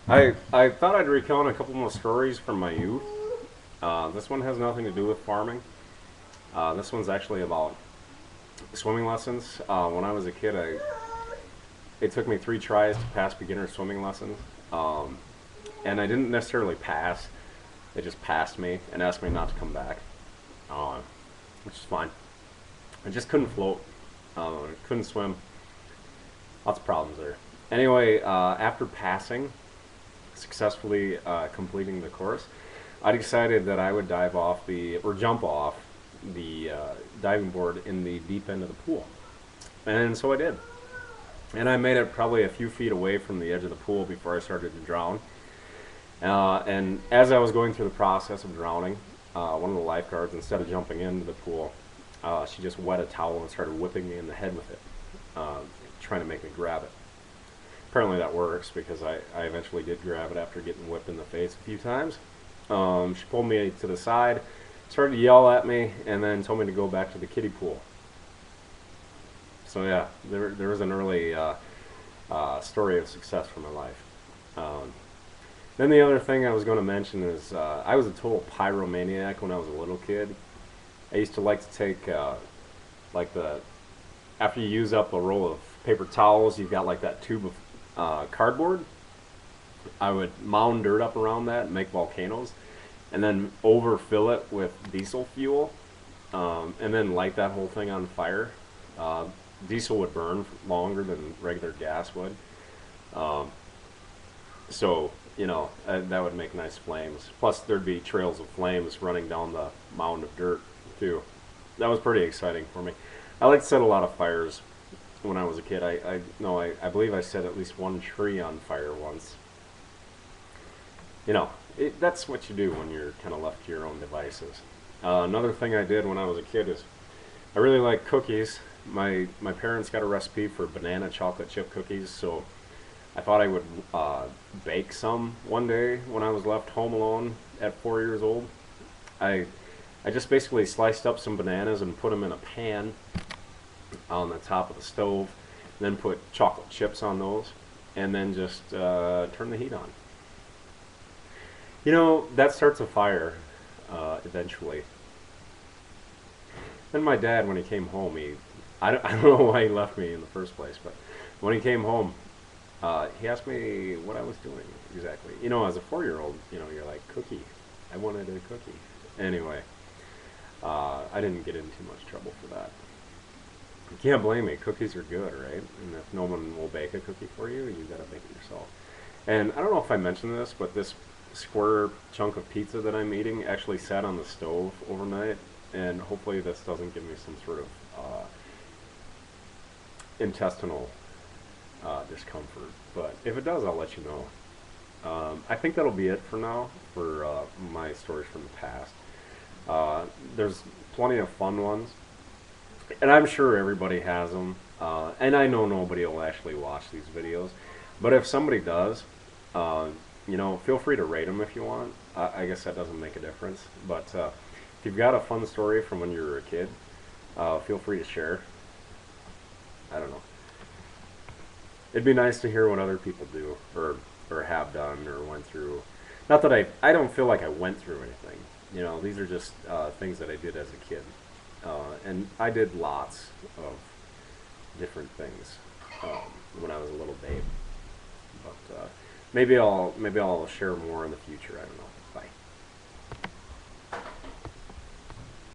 I thought I'd recount a couple more stories from my youth. This one has nothing to do with farming. This one's actually about swimming lessons. When I was a kid, it took me 3 tries to pass beginner swimming lessons, um, and I didn't necessarily pass. They just passed me and asked me not to come back, uh, which is fine. I just couldn't float. Couldn't swim. Lots of problems there. Anyway, after passing, successfully completing the course, I decided that I would dive off or jump off the diving board in the deep end of the pool. And so I did. And I made it probably a few feet away from the edge of the pool before I started to drown. And as I was going through the process of drowning, one of the lifeguards, instead of jumping into the pool, she just wet a towel and started whipping me in the head with it, uh, trying to make me grab it. Apparently that works because I eventually did grab it after getting whipped in the face a few times. She pulled me to the side, started to yell at me, and then told me to go back to the kiddie pool. So yeah, there was an early story of success for my life. Um, then the other thing I was going to mention is I was a total pyromaniac when I was a little kid. I used to like to take like the after you use up a roll of paper towels, you've got like that tube of cardboard. I would mound dirt up around that and make volcanoes, and then overfill it with diesel fuel, and then light that whole thing on fire. Uh, Diesel would burn longer than regular gas would, um, so that would make nice flames. Plus, there'd be trails of flames running down the mound of dirt too. That was pretty exciting for me. I like to set a lot of fires when I was a kid. I no, I believe I set at least one tree on fire once. That's what you do when you're kind of left to your own devices. Another thing I did when I was a kid is I really like cookies. My parents got a recipe for banana chocolate chip cookies, so I thought I would bake some one day when I was left home alone at 4 years old. I I just basically sliced up some bananas and put them in a pan on the top of the stove, and then put chocolate chips on those, and then just turn the heat on. That starts a fire eventually. Then my dad, when he came home, I don't know why he left me in the first place, but when he came home, he asked me what I was doing exactly. As a 4-year-old, you're like, cookie. I wanted a cookie. Anyway, I didn't get in too much trouble for that. You can't blame me. Cookies are good, right? And if no one will bake a cookie for you, you gotta bake it yourself. And I don't know if I mentioned this, but this square chunk of pizza that I'm eating actually sat on the stove overnight, and hopefully this doesn't give me some sort of intestinal discomfort. But if it does, I'll let you know. I think that'll be it for now for my stories from the past. There's plenty of fun ones, and I'm sure everybody has them. And I know nobody will actually watch these videos, but if somebody does, uh, feel free to rate them if you want. I guess that doesn't make a difference, but if you've got a fun story from when you were a kid, feel free to share. I don't know. It'd be nice to hear what other people do or have done or went through. Not that I don't feel like I went through anything. These are just things that I did as a kid, and I did lots of different things when I was a little babe. But maybe I'll share more in the future. I don't know. Bye.